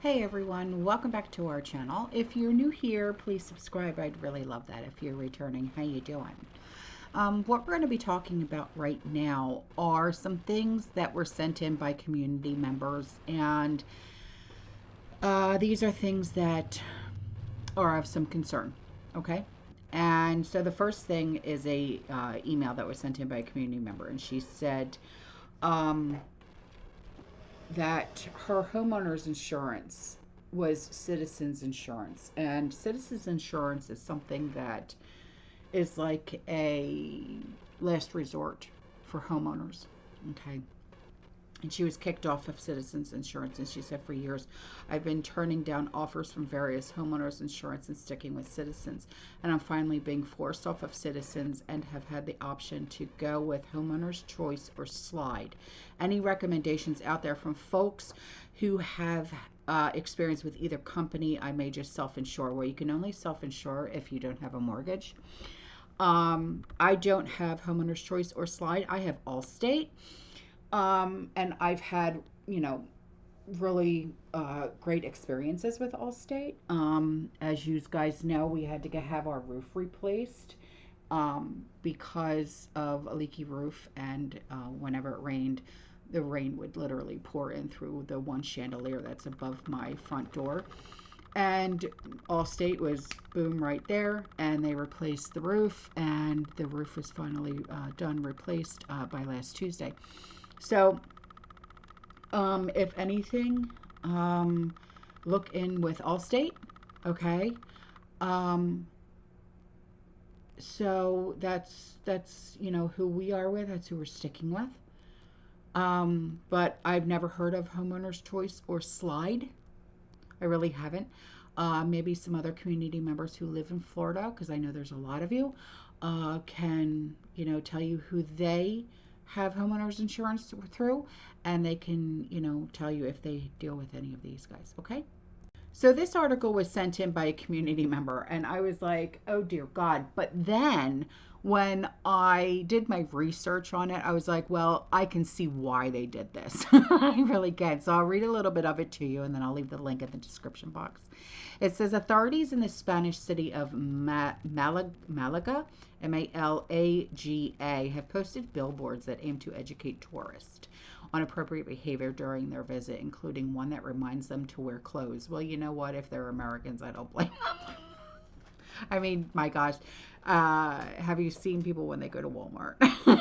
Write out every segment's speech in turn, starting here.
Hey everyone, welcome back to our channel. If you're new here, please subscribe. I'd really love that. If you're returning, how you doing? What we're going to be talking about right now are some things that were sent in by community members, and these are things that are of some concern. Okay, and so the first thing is a email that was sent in by a community member, and she said um, that her homeowner's insurance was citizens insurance, and citizens insurance is something that is like a last resort for homeowners. Okay, and she was kicked off of citizens insurance, and she said, for years I've been turning down offers from various homeowners insurance and sticking with citizens, and I'm finally being forced off of citizens and have had the option to go with homeowners choice or slide. Any recommendations out there from folks who have experience with either company? I may just self-insure. Well, you can only self-insure if you don't have a mortgage. I don't have homeowners choice or slide. I have Allstate. And I've had, really great experiences with Allstate. As you guys know, we had to have our roof replaced because of a leaky roof, and whenever it rained, the rain would literally pour in through the one chandelier that's above my front door. And Allstate was boom right there, and they replaced the roof, and the roof was finally replaced by last Tuesday. So, if anything, look in with Allstate, okay? Um, so that's who we are with. That's who we're sticking with. But I've never heard of Homeowners Choice or Slide. I really haven't. Maybe some other community members who live in Florida, because I know there's a lot of you, can tell you who they have homeowners insurance through, and they can tell you if they deal with any of these guys. Okay, so this article was sent in by a community member, and I was like, oh dear God. But then when I did my research on it, I was like, well, I can see why they did this. I really can. So I'll read a little bit of it to you, and then I'll leave the link in the description box. It says authorities in the Spanish city of Malaga, Malaga, have posted billboards that aim to educate tourists on appropriate behavior during their visit, including one that reminds them to wear clothes. Well, you know what? If they're Americans, I don't blame them. I mean, my gosh, have you seen people when they go to Walmart?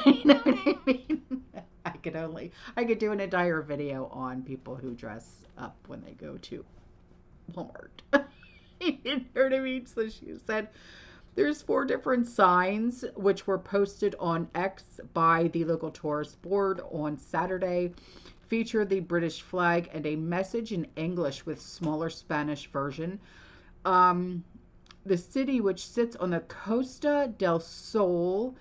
You know what I mean? I could do an entire video on people who dress up when they go to Walmart. You know what I mean? So she said there's 4 different signs which were posted on X by the local tourist board on Saturday, feature the British flag and a message in English with smaller Spanish version. The city, which sits on the Costa del Sol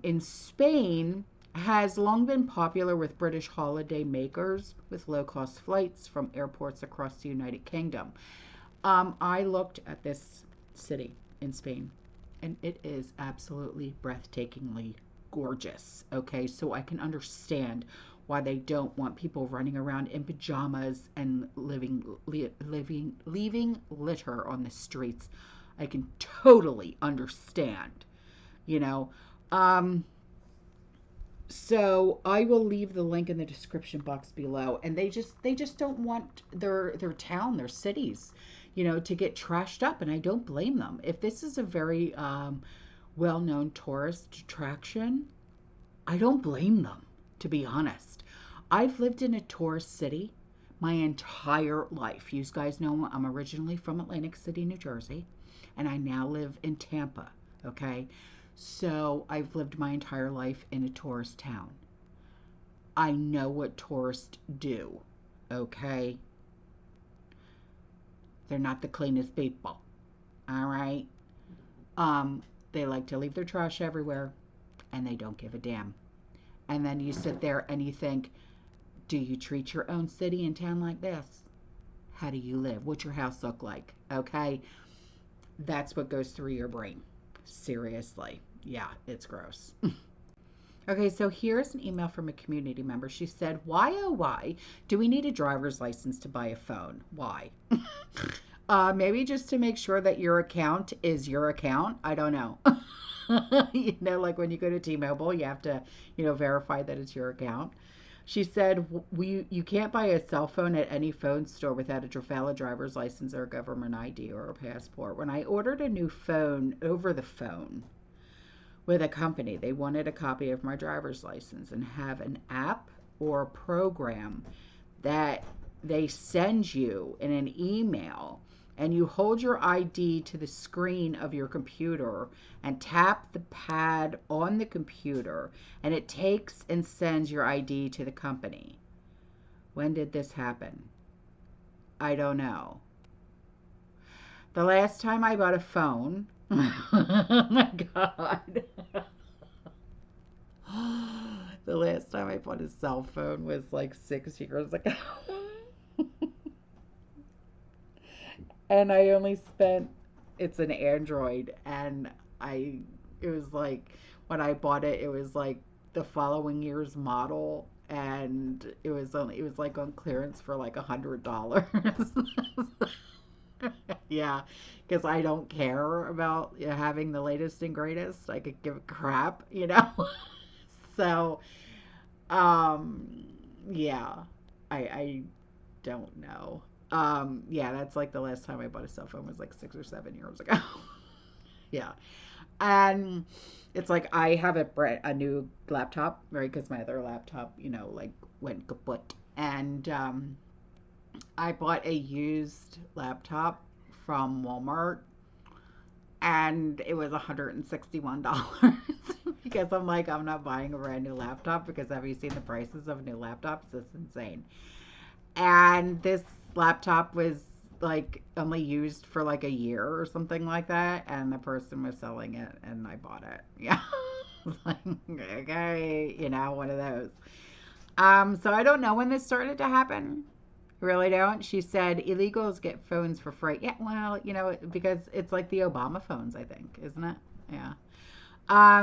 in Spain, has long been popular with British holiday makers with low-cost flights from airports across the United Kingdom. I looked at this city in Spain, and it is absolutely breathtakingly gorgeous. Okay, so I can understand why they don't want people running around in pajamas and leaving litter on the streets. I can totally understand, you know. So I will leave the link in the description box below. And they just don't want their town, their cities, to get trashed up, and I don't blame them. If this is a very well-known tourist attraction, I don't blame them, to be honest. I've lived in a tourist city my entire life. You guys know I'm originally from Atlantic City, New Jersey, and I now live in Tampa, okay? So I've lived my entire life in a tourist town. I know what tourists do, okay? They're not the cleanest people, all right? They like to leave their trash everywhere, and they don't give a damn. And then you sit there and you think, do you treat your own city and town like this? How do you live? What's your house look like? Okay? That's what goes through your brain. Seriously. Yeah, it's gross. Okay, so here's an email from a community member. She said, why, oh, why do we need a driver's license to buy a phone? Why? Maybe just to make sure that your account is your account. I don't know. You know, like when you go to T-Mobile, you have to, verify that it's your account. She said, you can't buy a cell phone at any phone store without a valid driver's license or a government ID or a passport. When I ordered a new phone over the phone with a company, they wanted a copy of my driver's license and have an app or program that they send you in an email, and you hold your ID to the screen of your computer and tap the pad on the computer, and it takes and sends your ID to the company. When did this happen? I don't know. The last time I bought a phone, oh my God. The last time I bought a cell phone was like 6 years ago. And I only spent, it's an Android, and it was like, when I bought it, it was like the following year's model, and it was like on clearance for like $100. Yeah, because I don't care about having the latest and greatest. I could give a crap. So, um, yeah, I don't know. Yeah, that's like the last time I bought a cell phone was like 6 or 7 years ago. Yeah, and it's like I have a new laptop, right? Because my other laptop, like went kaput, and I bought a used laptop from Walmart, and it was $161 because I'm like, I'm not buying a brand new laptop, because have you seen the prices of new laptops? It's insane. And this laptop was like only used for like a year or something like that, and the person was selling it, and I bought it. Yeah. Like, okay, one of those. So I don't know when this started to happen. Really don't. She said illegals get phones for free. Yeah, well, because it's like the Obama phones, I think, isn't it? Yeah.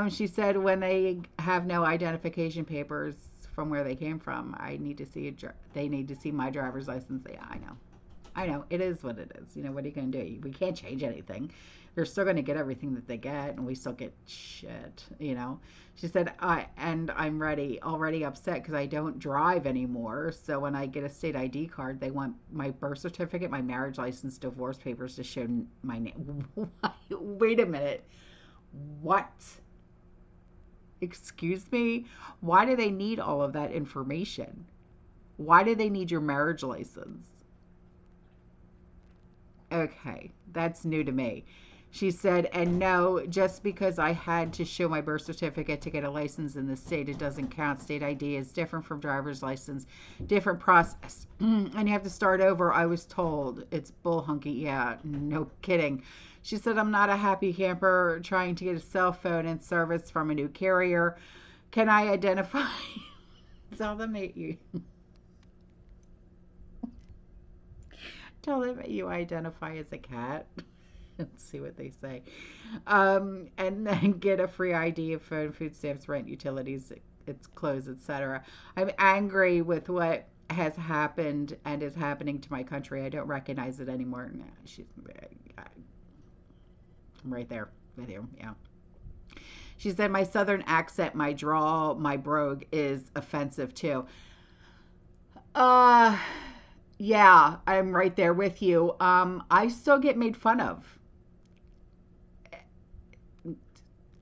She said when they have no identification papers from where they came from, they need to see my driver's license. Yeah, I know. It is what it is. What are you going to do? We can't change anything. They're still going to get everything that they get, and we still get shit. She said, I'm already upset because I don't drive anymore. So when I get a state ID card, they want my birth certificate, my marriage license, divorce papers to show my name. Wait a minute. What? Excuse me? Why do they need all of that information? Why do they need your marriage license? Okay, that's new to me. She said, and no, just because I had to show my birth certificate to get a license in the state, it doesn't count. State ID is different from driver's license, different process. And you have to start over, I was told. It's bull hunky. Yeah, no kidding. She said, I'm not a happy camper trying to get a cell phone and service from a new carrier. Can I identify? Tell them that you identify as a cat. Let's see what they say. And then get a free ID of phone, food stamps, rent, utilities, its clothes, etc. I'm angry with what has happened and is happening to my country. I don't recognize it anymore. No, I'm right there with you. Yeah. She said my southern accent, my drawl, my brogue is offensive too. Uh, yeah, I'm right there with you. I still get made fun of.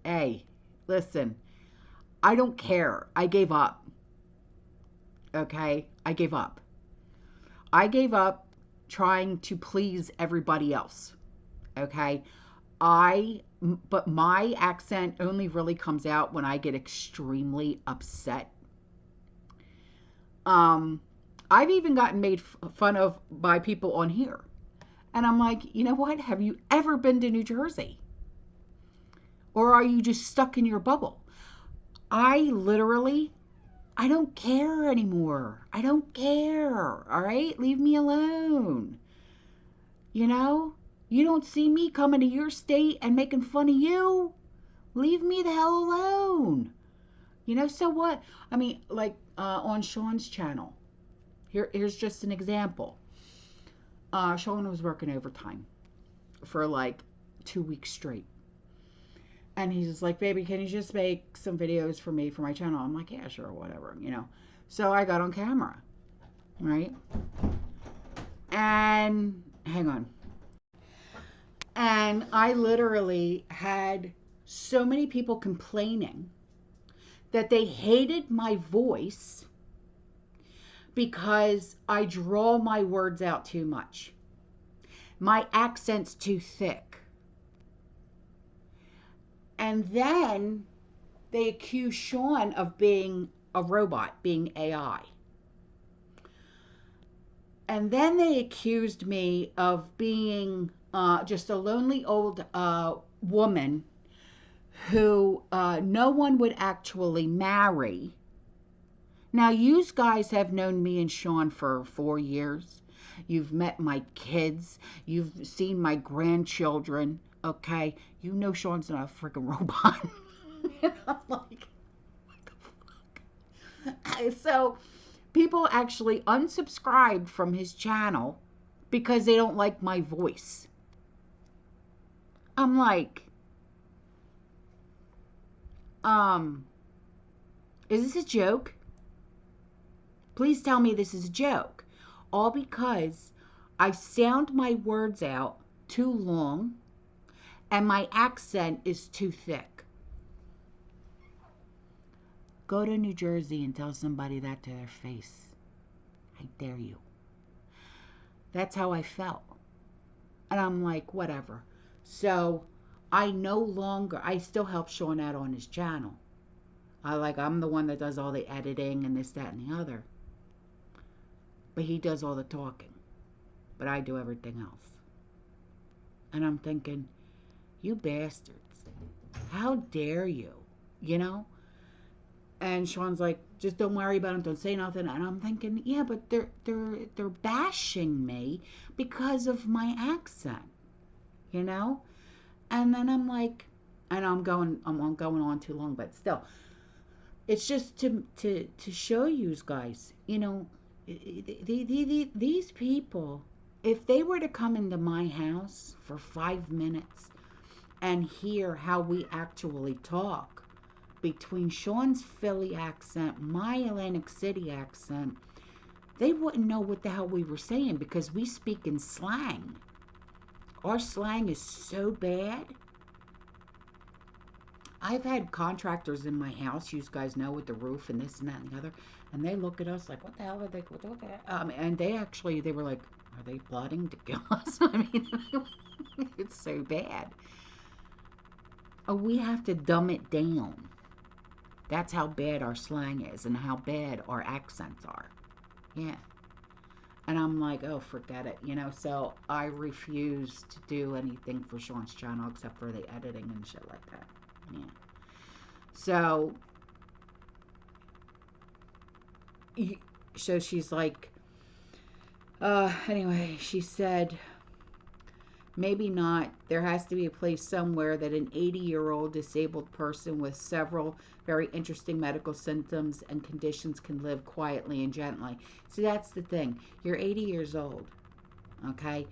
Hey, listen, I don't care. I gave up. Okay? I gave up. I gave up trying to please everybody else. Okay? But my accent only really comes out when I get extremely upset. I've even gotten made fun of by people on here. And I'm like, you know what? Have you ever been to New Jersey? Or are you just stuck in your bubble? I don't care anymore. I don't care. All right? Leave me alone. You don't see me coming to your state and making fun of you. Leave me the hell alone. You know, so what? I mean, like on Sean's channel. Here's just an example. Sean was working overtime for like 2 weeks straight. And he's just like, baby, can you just make some videos for me for my channel? I'm like, yeah, sure, whatever, you know. So I got on camera, right? And hang on. And I literally had so many people complaining that they hated my voice because I draw my words out too much. My accent's too thick. And then they accuse Sean of being a robot, being AI. And then they accused me of being just a lonely old woman who no one would actually marry. Now, you guys have known me and Sean for 4 years. You've met my kids. You've seen my grandchildren. Okay, you know Sean's not a freaking robot. And I'm like, what the fuck? So people actually unsubscribed from his channel because they don't like my voice. I'm like, is this a joke? Please tell me this is a joke. All because I sound my words out too long and my accent is too thick. Go to New Jersey and tell somebody that to their face. I dare you. That's how I felt. And I'm like, whatever. So I still help Sean out on his channel. I'm the one that does all the editing and this, that, and the other. But he does all the talking. But I do everything else. And I'm thinking, you bastards. How dare you? You know? And Sean's like, just don't worry about it, don't say nothing. And I'm thinking, yeah, but they're bashing me because of my accent, you know. And then I'm like, and I'm going on too long, but still, it's just to show you guys, you know, these people, if they were to come into my house for 5 minutes and hear how we actually talk, between Sean's Philly accent, my Atlantic City accent, they wouldn't know what the hell we were saying because we speak in slang. Our slang is so bad. I've had contractors in my house, you guys know, with the roof and this and that and the other, and they look at us like, what the hell are they, and they were like, are they plotting to kill us? I mean, it's so bad. We have to dumb it down. That's how bad our slang is and how bad our accents are. Yeah. And I'm like, oh, forget it. You know, so I refuse to do anything for Sean's channel except for the editing and shit like that. Yeah. So she's like, anyway, she said, maybe not. There has to be a place somewhere that an 80-year-old disabled person with several very interesting medical symptoms and conditions can live quietly and gently. See, that's the thing. You're 80 years old, okay?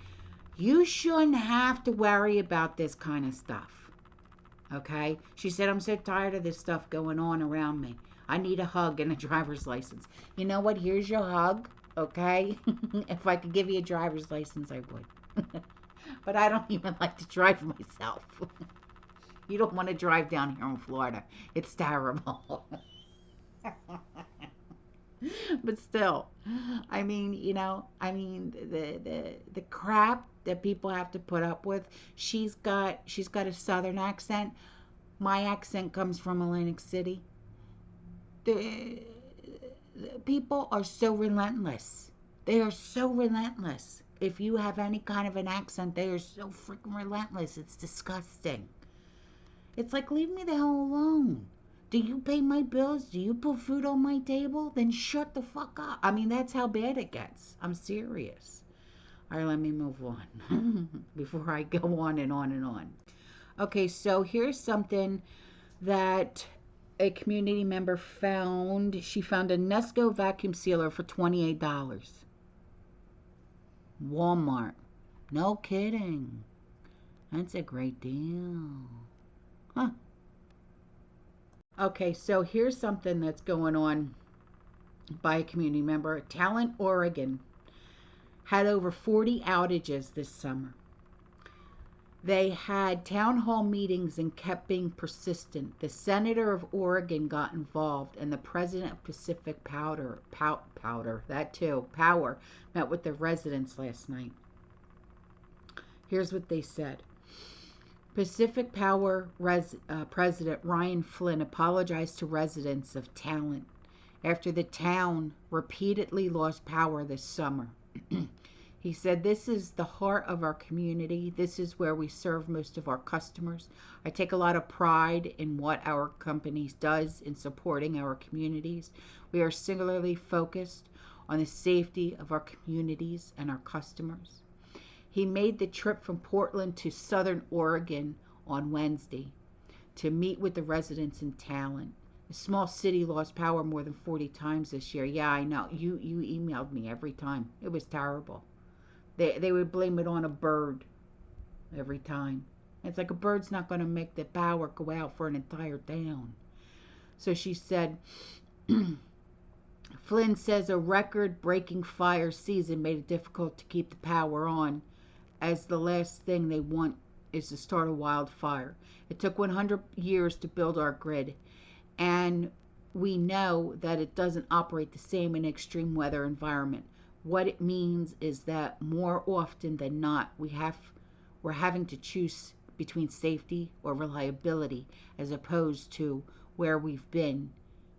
You shouldn't have to worry about this kind of stuff, okay? She said, I'm so tired of this stuff going on around me. I need a hug and a driver's license. You know what? Here's your hug, okay? If I could give you a driver's license, I would. But I don't even like to drive myself. You don't want to drive down here in Florida. It's terrible. But still, I mean, you know, the crap that people have to put up with. She's got a southern accent. My accent comes from Atlantic City. The people are so relentless. They are so relentless. If you have any kind of an accent, they are so freaking relentless. It's disgusting. It's like, leave me the hell alone. Do you pay my bills? Do you put food on my table? Then shut the fuck up. I mean, that's how bad it gets. I'm serious. All right, let me move on before I go on and on and on. Okay, so here's something that a community member found a Nesco vacuum sealer for $28. Walmart. No kidding. That's a great deal. Huh. Okay, so here's something that's going on by a community member. Talent, Oregon had over 40 outages this summer. They had town hall meetings and kept being persistent. The senator of Oregon got involved, and the president of Pacific Power met with the residents last night. Here's what they said. Pacific Power President Ryan Flynn apologized to residents of Talent after the town repeatedly lost power this summer. He said, "This is the heart of our community. This is where we serve most of our customers. I take a lot of pride in what our company does in supporting our communities. We are singularly focused on the safety of our communities and our customers." He made the trip from Portland to Southern Oregon on Wednesday to meet with the residents in Talent. The small city lost power more than 40 times this year. Yeah, I know. You emailed me every time. It was terrible. They would blame it on a bird every time. It's like a bird's not going to make the power go out for an entire town. So she said, Flynn says a record-breaking fire season made it difficult to keep the power on, as the last thing they want is to start a wildfire. It took 100 years to build our grid, and we know that it doesn't operate the same in extreme weather environment. What it means is that more often than not, we're having to choose between safety or reliability, as opposed to where we've been,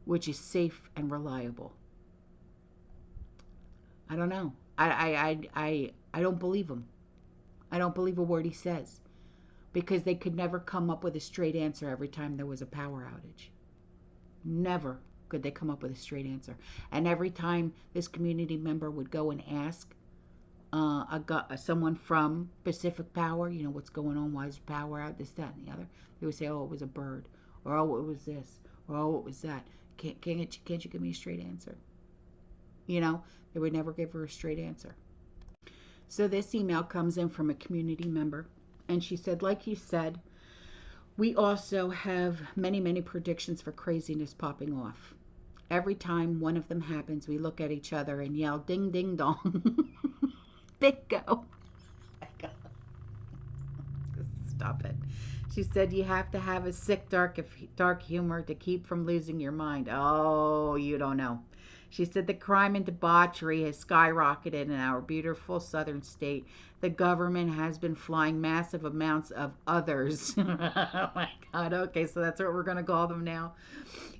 which is safe and reliable. I don't know. I don't believe him. I don't believe a word he says, because they could never come up with a straight answer every time there was a power outage. Never could they come up with a straight answer. And every time this community member would go and ask someone from Pacific Power, what's going on, why is the power out, this, that, and the other, they would say, oh, it was a bird, or oh, it was this, or oh, it was that. Can't you give me a straight answer? They would never give her a straight answer. So this email comes in from a community member, and she said, like you said, we also have many, many predictions for craziness popping off. Every time one of them happens, we look at each other and yell, ding, ding, dong. Bingo. Stop it. She said, you have to have a sick, dark humor to keep from losing your mind. Oh, you don't know. She said the crime and debauchery has skyrocketed in our beautiful southern state. The government has been flying massive amounts of others. Oh my God. Okay, so that's what we're going to call them now.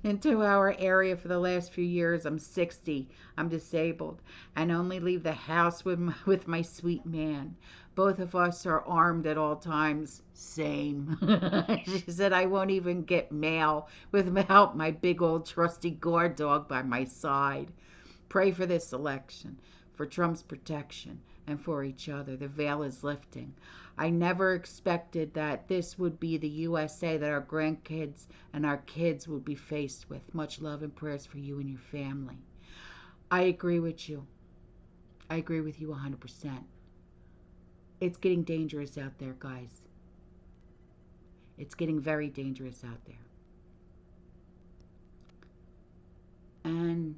Into our area for the last few years. I'm 60. I'm disabled and only leave the house with my sweet man. Both of us are armed at all times. Same. She said, I won't even get mail without my big old trusty guard dog by my side. Pray for this election, for Trump's protection, and for each other. The veil is lifting. I never expected that this would be the USA that our grandkids and our kids would be faced with. Much love and prayers for you and your family. I agree with you. I agree with you 100%. It's getting dangerous out there, guys. It's getting very dangerous out there. And,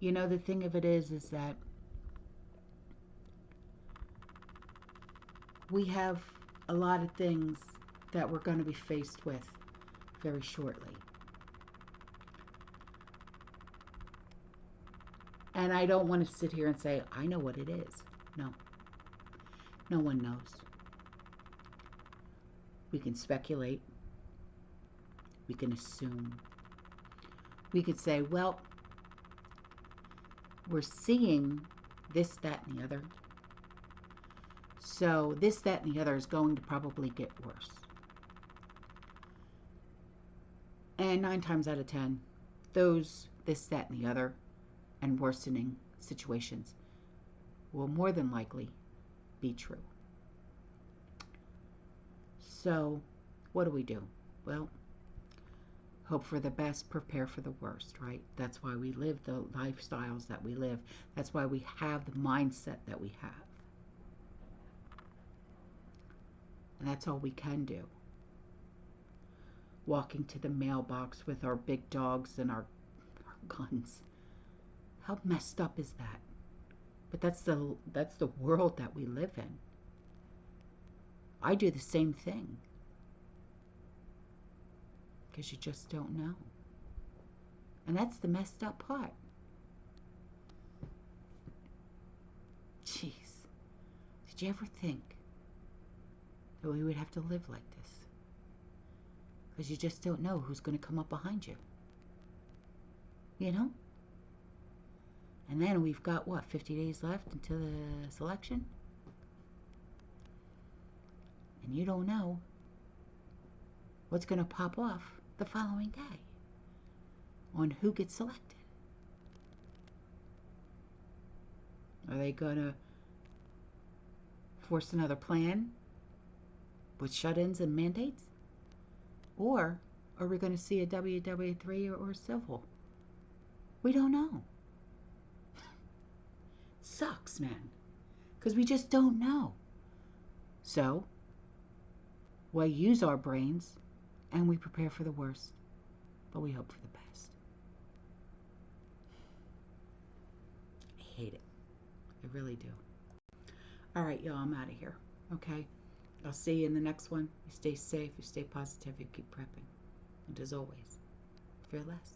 the thing of it is that we have a lot of things that we're going to be faced with very shortly. And I don't want to sit here and say, I know what it is. No. No one knows. We can speculate. We can assume. We could say, well, we're seeing this, that, and the other. So this, that, and the other is going to probably get worse. And 9 times out of 10, those, this, that, and the other, and worsening situations will more than likely be true. So what do we do? Well, Hope for the best, prepare for the worst, right? That's why we live the lifestyles that we live. That's why we have the mindset that we have. And that's all we can do. Walking to the mailbox with our big dogs and our guns. How messed up is that? But that's the world that we live in. I do the same thing. Because you just don't know. And that's the messed up part. Jeez. Did you ever think that we would have to live like this? Because you just don't know who's going to come up behind you. You know? And then we've got, what, 50 days left until the selection? And you don't know what's going to pop off the following day on who gets selected. Are they going to force another plan with shut-ins and mandates? Or are we going to see a WW3 or civil? We don't know. Sucks, man. Because we just don't know. So, we use our brains and we prepare for the worst, but we hope for the best. I hate it. I really do. All right, y'all, I'm out of here. Okay? I'll see you in the next one. You stay safe, you stay positive, you keep prepping. And as always, fear less.